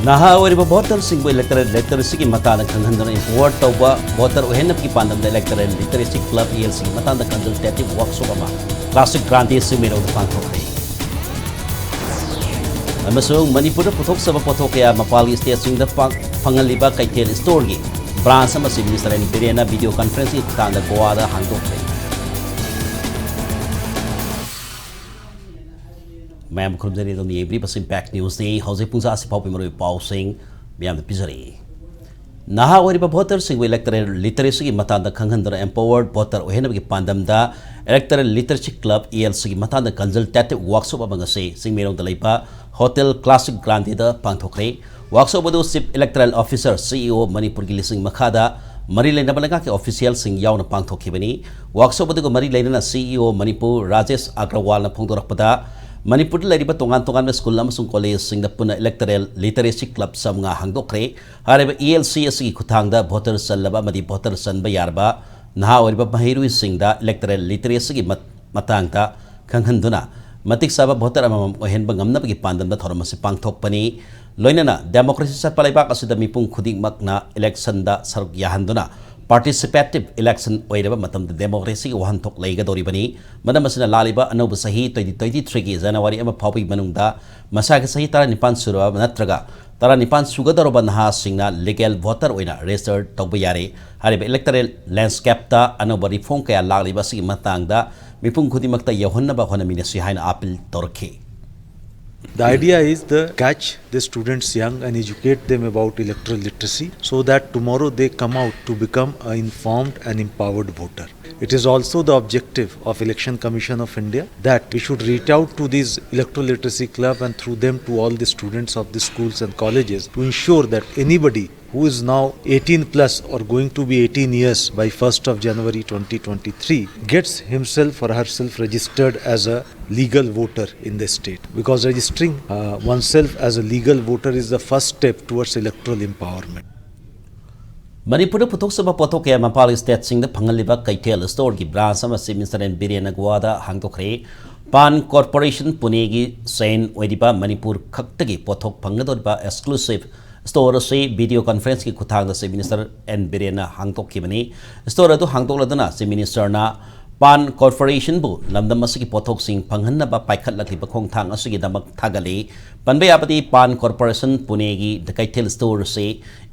Naha oriba voter singbo electoral literacy ki matana khanghandana import tawba voter ohenna ki pandam electoral literacy club ELC matana consultative workshop ama classic grantee simiro pangthokre amasung Manipur puthok saba pothok ya mapali state sing da phangaliba kaitel store gi branch ama minister ni perena video conference tanda goa da hangdokre Ma'am Krumzani on the Every Impact News Day, Jose Punza Sipopi Pausing, Miam the Pizari. Naha Wariba Potter sing electoral literacy Matanda Kanghanda empowered Potter Ohenaki Pandamda, electoral literacy club ELC Matanda consultative workshop among say, sing me on the Lipa, Hotel Classic Grandida, Pantokre, workshop with those electoral officer, CEO Manipur Gilising Makada, Marilyn Nabalagaki official sing Yauna Pantokibani, workshop with the Marilyn CEO Manipur, Rajesh Agrawal Pongdorapada. Manipur lariba tongan na school amasung college sing da puna electoral literacy club sam nga hangdokre hareba ELC asigi khutangda voter sallaba madi voter sanba yarba naha oriba mahiru sing da electoral literacy gi matangta khanghanduna matik saba voter amam ohenba ngamna gi pandam da thormasi pangthokpani loinana democracy sat palaibak asida mipung khuding makna election da saruk yahanduna participative election oiraba matam da democracy wahan thok leiga doribani madam asina laliba anoba sahi 2023 gi January ama phawi manungda masaka sahi tara nipan surwa natraga tara nipan sugadoroba naha singna legal voter oina registered tawba yare hariba electoral landscape ta anoba reform kaya lagliba sigi matangda mipung khudimakta yahonna ba hona minasi haina appeal torke. The idea is to catch the students young and educate them about electoral literacy so that tomorrow they come out to become an informed and empowered voter. It is also the objective of Election Commission of India that we should reach out to these electoral literacy club and through them to all the students of the schools and colleges to ensure that anybody who is now 18 plus or going to be 18 years by 1st of January 2023 gets himself or herself registered as a legal voter in the state, because registering oneself as a legal voter is the first step towards electoral empowerment. Manipur putok saba potok ya mapali state sing da phangaliba kaitel store gi branch sama minister and birena gwada hangtokre pan corporation pune gi sain oidiba Manipur khaktagi potok phangadorba exclusive store se video conference ki kuthang se minister and birena hangtokibani store adu hangtokladana se minister na pan corporation bu lamdam asigi pothok sing phanghanna ba paikhat lakli ba khongthang asigi damak thagali panbe apati pan corporation pune gi dakaitel store se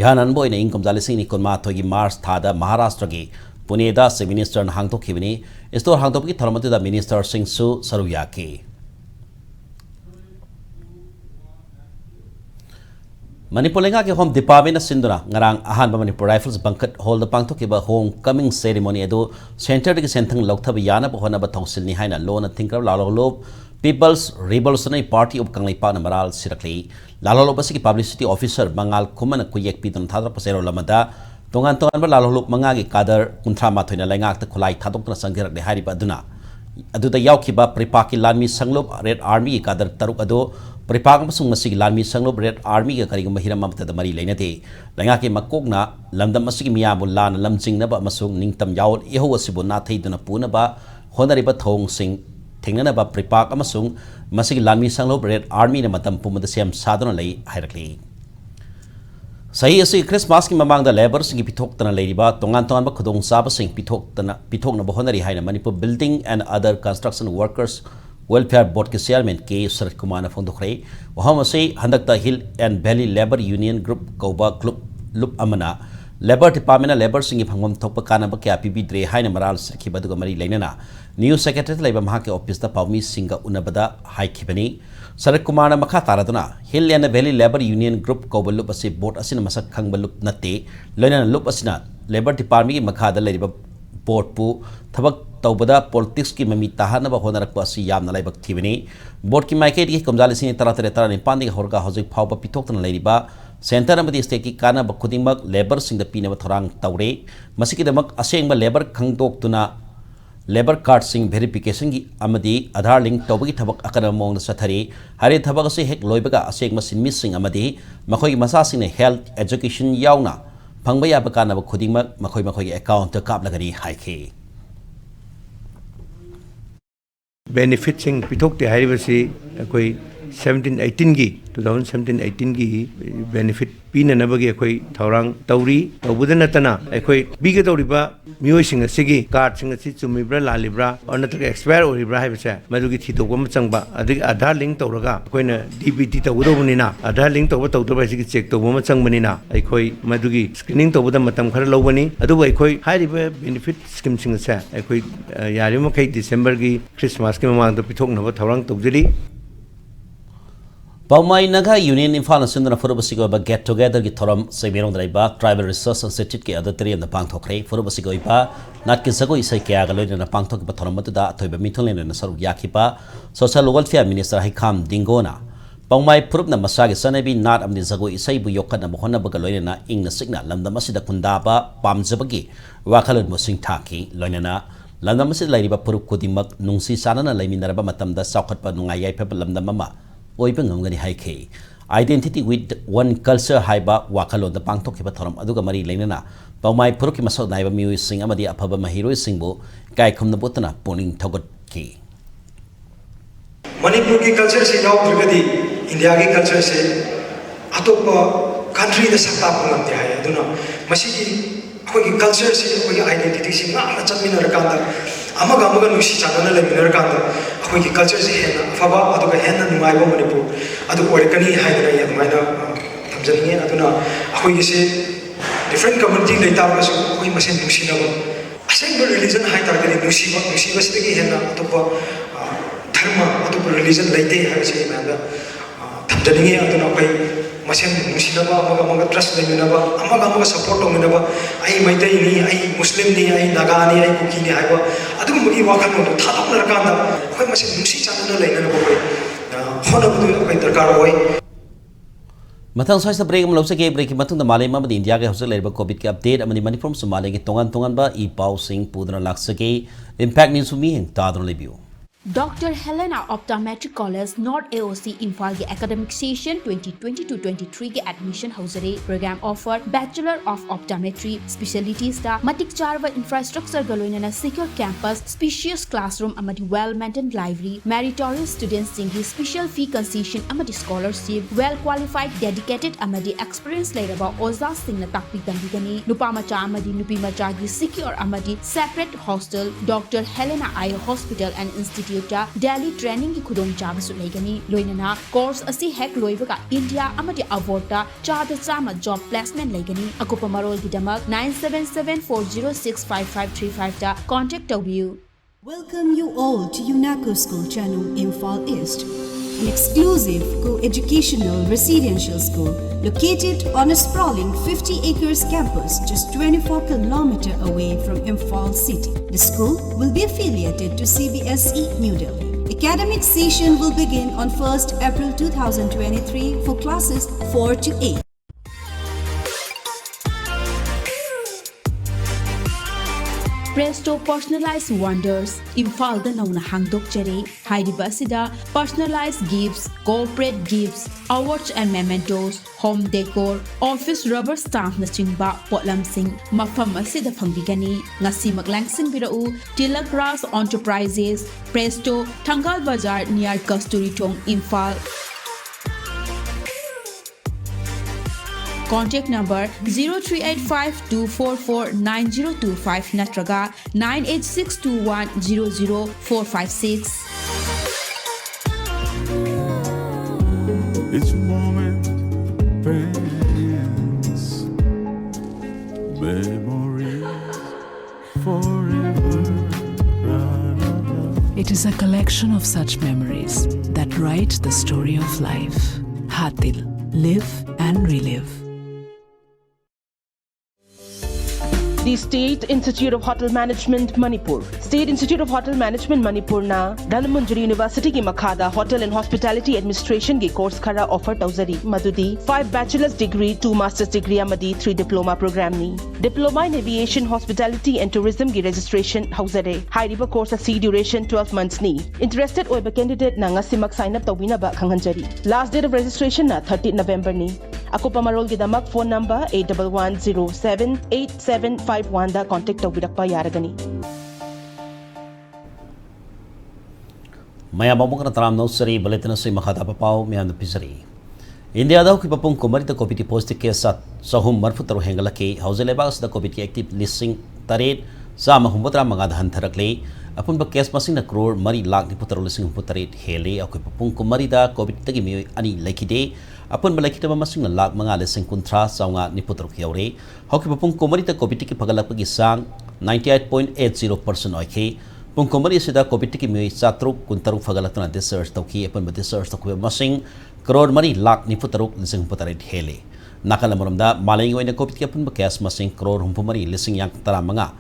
yahanan boina income jalising ni konma thogi march thada maharashtra gi pune da se minister hangtokhibani store hangtok ki tharmatu da minister sing su saruya ki Manipur lenga ke home department sinduna ngarang ahan ba Manipur Rifles banquet hall da pangthoki ba homecoming ceremony edo center ki senthang lokthab yana ba hona ba thongsil ni haina lona thinker lalolo People's Revolutionary Party of Kanglaipa na maral sirakli lalolo ba si publicity officer bangal kumana kuyek pidon thadra pasero lamada tongan ba lalolo manga gi kadar kunthra ma thoina laingak ta khulai thadok na sanghirak de hari ba aduna aduda yaukiba pripaki lanmi sanglop red army kadar taruk ado Pripag masung masig lanmi sanglop red army ka karigong mahiram mamta da mari lainate langa ke makokna lamdam masig miyamul lan lamjing na ba masung ningtam yawl iho asibo na thai duna puna ba honari ba thong sing thengna na ba pripag masung masig lanmi sanglop red army na matam pumada siam sadona lei hairakli sahi asi Christmas ki mamang da labor sing pithok tana leiriba tongan ba khudong saba sing pithok na ba honari haina Manipur building and other construction workers Welfare Board के chairman के शरद कुमार ने phone दुखरे वहाँ में से हंदकता hill and valley labour union group कौबा group लुप अमना लेबर डिपार्टमेंट लेबर सिंह फंगम थोप काना बके आपीबी द्रे हाई नमराल सिरखी बदुग मरी लेना न्यू सेक्रेटरी लेबर महा के ऑफिस दा पावमी सिंह उनबदा हाई खिबनी शरद कुमार ने मखा तारदना hill and valley labour union group कौबा लुप असे बोर्ड असिन मसक खंग लुप नते लेना लुप असिना लेबर डिपार्टमेंट की मखा दा लेरिबा बोर्ड पु थबक तौबदा पॉलिटिक्स की ममी ताहानबा होनरक असी यामना लाइबक थिबनी बोर्ड की माइकेट की कमजालिसिंग तरा निपानी होरगा हौजिक फावबा पिथोक्तना लेरिबा सेंटर अमदी स्टेट की काना बखुदिंगमक लेबर सिंग द पीनब थोरांग तौरे मसिकिदमक असेंगबा लेबर खंगदोक्तुना लेबर कार्ड सिंग वेरिफिकेशन की अमदी आधार लिंक तौबगी थबक अकन मोंग सथरी हरे थबक असे हेक लोइबगा असेंगमा सिनमिस सिंग अमदी मखोई मसा सिंग हेल्थ एजुकेशन यावना फंगबा याब काना बखुदिंगमक मखोई मखोई अकाउंट कापलगरी हाइखे बेनिफिट सिंह पिथोक्ते हाइबसी कोई 2017-18 की 2017-18 की बेनिफिट पीननबगी अखोई थौरांग तौरी तौबुदा नतना अखोई बीगदौरिबा मियोइसिंग असिगी कार्ड सिंग चुमिब्रा लालिब्रा और नत्रग एक्सपायर ओरिब्रा हाइबसे मदुगी थिदोगम चंगबा अदि आधार लिंक तौरगा अखोइना डीबीटी तौदोबनिना आधार लिंक तौबा तौदोबा सिगी चेक तौबम चंगबनिना अखोई मदुगी स्क्रीनिंग तौबदा मतम खर लौबनी अदुबो अखोई हाइरिबा बेनिफिट स्कीम सिंग से अखोई यारिमखै डिसेंबर की क्रिसमस के ममांग पिथोकनबा थौरांग तौजरी Paumai Naga Union Infal Sindana Furubasigo ba get together ki thoram semirong draiba Tribal Research Institute ki adatari and the Pangthokre Furubasigo ipa nat ki sago isai kya galo na Pangthok ba thoram da thoiba mitholin na saru yakipa Social Welfare Minister Hikam Dingona Paumai Purup na masagi sanabi nat amni sago isai bu yokka na mohona ba galo na ing na signal lamda masida kundaba pamjabagi wakalod mo sing taki loinana lamda masid lairiba purup kodimak nungsi sanana laiminaraba matamda saukhatpa nungayai pa lamda mama oibeng ngamgani haike identity with one culture haiba wakalo da pangtok ki pathoram aduga mari leinana paumai puruki masau naiba miui sing amadi aphaba mahiroi singbo kai khumna botana poning thogot ki Manipur ki culture se yaw drugadi India ki culture se atop country da sakta punam de hai aduna masi ki khoi ki culture se khoi identity se na chamina rakanda amaga nusi chanana lemina rakanda khoi ki culture se hena faba aduga hena numai bo Manipur adu orekani haidana yadmaina thamjani aduna khoi ki se different community leita ba so khoi masen nusi na ba aseng religion hai tar gani nusi ba se ki hena atop dharma atop religion leite hai se na thamjani aduna khoi masen nusi na ba amaga trust lemina ba amaga support lemina ba ai maitai ni ai muslim ni ai naga ni ai kuki ni hai ba adu mugi wakal mo thadok na rakanda khoi masen nusi chanana leina na khoi hona bu khoi darkar hoi Matang soista break am lobse ke break ki matung da malay ma India ke hosel leriba covid ke update amani Manipur Somalia ke tongan ba I pau sing pudra laksake impact news mi heng tadron review Dr. Helena Optometric College North AOC Infal के academic session 2022-23 के admission hausare program offer Bachelor of Optometry specialties da matik charwa infrastructure galoina secure campus spacious classroom amadi well maintained library meritorious students singi special fee concession amadi scholarship well qualified dedicated amadi experience leiraba oza singna takpi dambigani nupa macha amadi nupi macha gi secure amadi separate hostel Dr. Helena Eye Hospital and Institute Delhi training ki khudong chaba su leigani loinana course asi hek loibaga India amadi awarda chada chama job placement leigani akupa marol gi damak 9774065535 ta contact you. Welcome you all to UNACO School Channel Imphal East, an exclusive co-educational residential school located on a sprawling 50 acres campus just 24 kilometers away from Imphal city. The school will be affiliated to CBSE New Delhi. Academic session will begin on 1st April 2023 for classes 4 to 8. Presto Personalized Wonders Imphal da nauna hangdok jare hairiba sida personalized gifts corporate gifts awards and mementos home decor office rubber stamp na chingba potlam sing mafam asida phangdigani ngasi maglang sing birau Tilak Ras Enterprises Presto Thangal Bazar near Kasturi Thong Imphal. Contact number 0385-244-9025 natraga 98621-00456. Each moment brings memories forever. It is a collection of such memories that write the story of life. Hatil, live and relive. The State Institute of Hotel Management Manipur. State Institute of Hotel Management Manipur na Dhanmunjari University ki makhada Hotel and Hospitality Administration ki course khara offer tauzari madudi 5 bachelor's degree 2 master's degree amadi 3 diploma program ni diploma in aviation hospitality and tourism ki registration hauzare high river course C duration 12 months ni interested oiba candidate na ngasimak sign up tawina ba khanghanjari last date of registration na 30 November ni akopa marol gi damak phone number 81107875 da contact tawbirak pa yaragani Maya Bamukana Tram no Sari, Baletina Si Mahata Papao, Mian the Pisari. India the Kipapung Kumari the Kopiti Post case at Sahum Marfutaro Hengalaki, Hauselebas the Kopiti active listing Tarid, Sama Humbutra Magad Hantarakli, upon the case passing the crore, Mari Lak the Putaro listing Putarit, Hele, Okipapung Kumari the Kopitagi Ani Laki Day, upon Malakita Masing Lak Manga listing Kuntra, Sanga Niputro Kiore, Hokipapung Kumari the Kopitiki Pagalapagi sang 98.80% OK. Pungkumari sida Kopitiki Mui Satruk Kuntaruk Fagalatana Deserts Toki upon the deserts Toki Masing, Crore Mari Lak Niputaruk Lissing Putarit Hele. Nakalamuramda, Maling in the Kopiti upon Bakas Masing, Crore Humpumari Lissing Yang Taramanga.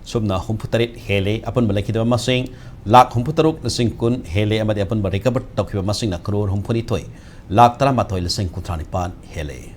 Subna Humputarit Hele upon Balakida Masing, Lak Humputaruk Lissing Kun Hele Amadi upon Barikabat Toki Masing na Crore Humpunitoy, Lak Taramatoy Lissing Kutranipan Hele.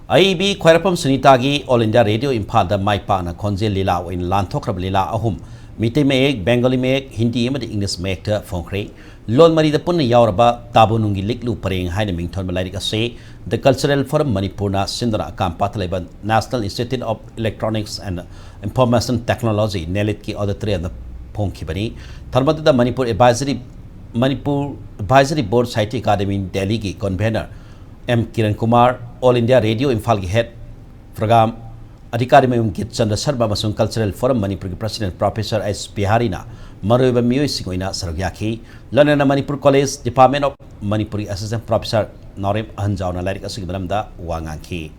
IB Kwarapam Sunitagi All India Radio Impal the Maipana Konje Lila in Lantokrab Lila Ahum Mite Meg, Bengali Meg, Hindi and English Meg Fonkre Lon Mari the Puna Yauraba Tabunungi Liklu Paring Heineming Tonmalika say the Cultural Forum Manipurna Sindra Kampataleban National Institute of Electronics and Information Technology Nelitki other three and the Ponkibani Tharmata the Manipur Advisory Board Society Academy in Delhi ki convener M. Kiran Kumar, All India Radio Imphal ki head program Adhikari Mayum Kit Chandra Sharma Masung Cultural Forum Manipur President Professor S. Biharina Maruiba Music Oina Saragyaki London Manipur College Department of Manipuri Assistant Professor Norim Anjauna Larik Asig Balamda Wanganki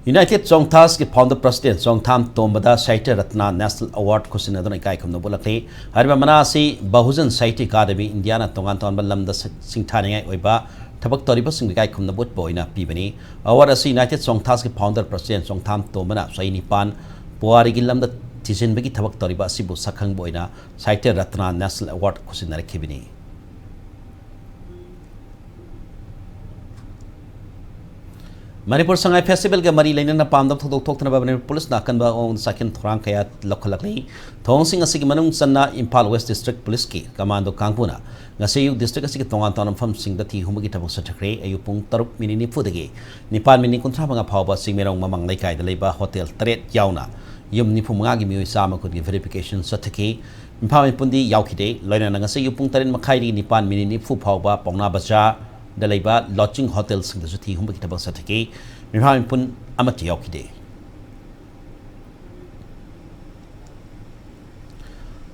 United Songthas ki founder president Songtham Tombada Saite Ratna National Award Kusinadon Ikai Kum Nobulaki Hariba Manasi Bahujan Saite Academy Indiana Tongan Tonba Lamda Singtani Oiba Tabak Toriba Singai Kum Nabut Boina Pibani Award as United Songthas ki founder president Songtham Tombana Saini Pan Puari Gilam the Tisin Bigi Tabak Toriba Sibu Sakang Boina Saite Ratna National Award Kusinari Kibini Manipur Sangai Festival ke Mari Lain na Pam Dok Tok na Manipur Police na kan ba on second Thorang kaya Lokalakli Thong Sing asig manung sanna Impal West District Police ki Commando Kangpuna Ngasayu District asig Tongan Tonam Fam Sing dati humagi tabok sa Chakre ayupung taruk minini pudagi Nipan mini kontra mga pawba sing merong mamang laikay dalaiba Hotel Tret Yauna Yum nipu mga gimiyo isama kod verification sa taki Impamay pundi yaukide Lain na ngasayu pung tarin makairi Nipan minini fu pawba Pongna Baja Dalaiba lodging hotels ng dasuti humba kita bang satake mihawin pun amat yaukide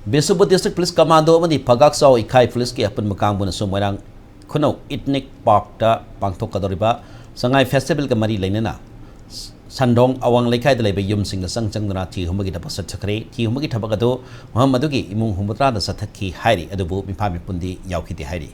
Besubo District Police Commando madi pagaksaw ikai police ki apan makang buna sumarang kuno ethnic park ta pangtok kadoriba sangai festival ka mari lainana sandong awang laikai dalaiba yum sing na sangjang na ti humba kita bang satakre ti humba kita bagado muhammadugi imung humutra na sataki hairi adubu mihawin pundi yaukide hairi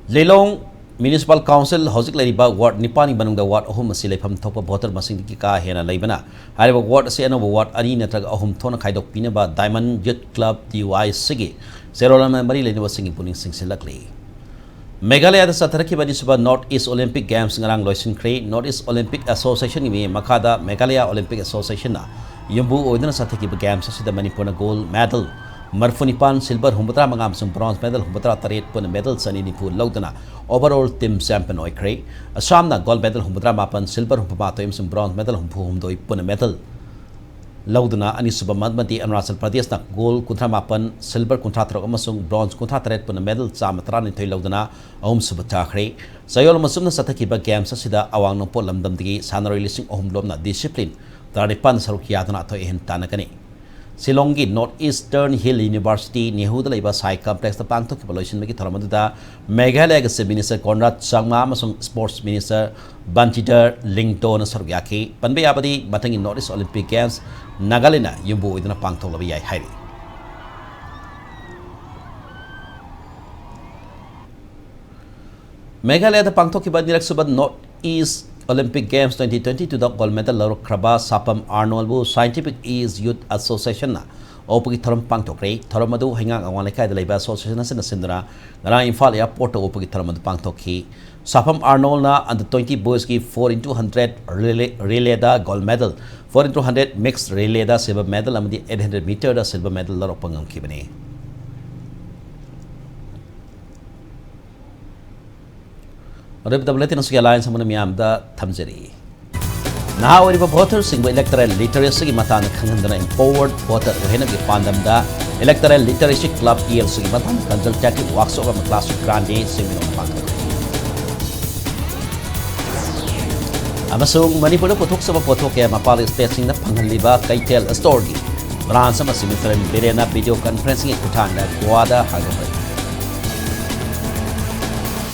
Lelong Municipal Council Hosik Lariba Ward Nipani Banung the Ward Ohum Silefam Topa Voter Masing Kika Hena Laibana. Hariba Ward Siano Ward Ani Natrag Ohum Tona Kaidok Pinaba Diamond Youth Club DY Sigi Zerola Mari Leni was singing Puning Sing Silakli. Meghalaya the Sataraki Banisuba North East Olympic Games Ngarang Loisin Kray North East Olympic Association Imi Makada Meghalaya Olympic Association na Yumbu Odina Sataki Games Sida Manipur gold medal Marfunipan silver humbutra mga bronze medal humbutra tarit pun medal sa Manipur lautana overall team champion oikre Assam na gold medal humbutra mapan silver humpapato imsung bronze medal humdoy pun medal lautana ani subamadmati Arunachal Pradesh na gold kuntra mapan silver kuntra tarok amasung bronze kuntra tarit pun medal sa matran nitoy lautana subachakre sayol masum na satakiba games sa sida awang ng po lamdamdigi sana releasing lom na discipline taripan saruk yadana to ihintana kani Silongi Northeastern Hill University Nehuda Laiba Sai Complex the Pangtok Evaluation Miki Thoramaduda Meghalaya Minister Conrad Sangma Masung Sports Minister Bantider Lington Sarugyaki Panbe Abadi Batang in Northeast Olympic Games Nagalina Yumbu within a Pangtok Labi Hairi Meghalaya the Pangtok Ibadirak Subat Northeast Olympic Games 2022 the gold medal Lauro Kraba Sapam Arnold Bu Scientific Ease Youth Association na opagi thoram pangtokre thoramadu hingang awang lekai dalaiba association na sindra ngara Imphal airport opagi thoramadu pangtokhi Sapam Arnold na under 20 boys ki 4x100 relay da gold medal 4x100 mixed relay da silver medal amadi 800 meter da silver medal Lauro pangam kibani bulletin alliance ma'am थमजरी नहा voter electoral literacy मतंग खंगना empowered voter की पांदम electoral literacy club ELC की consultative workshop class ग्रांडे seminar Manipur पुथोक्सब पोथोके मपाल स्टेट फंगलीब कैथेल स्टोर की ब्रांच सेमिफिल्म बिरेना वीडियो कॉन्फ्रेंसिंग खुठांग गोवादा हागम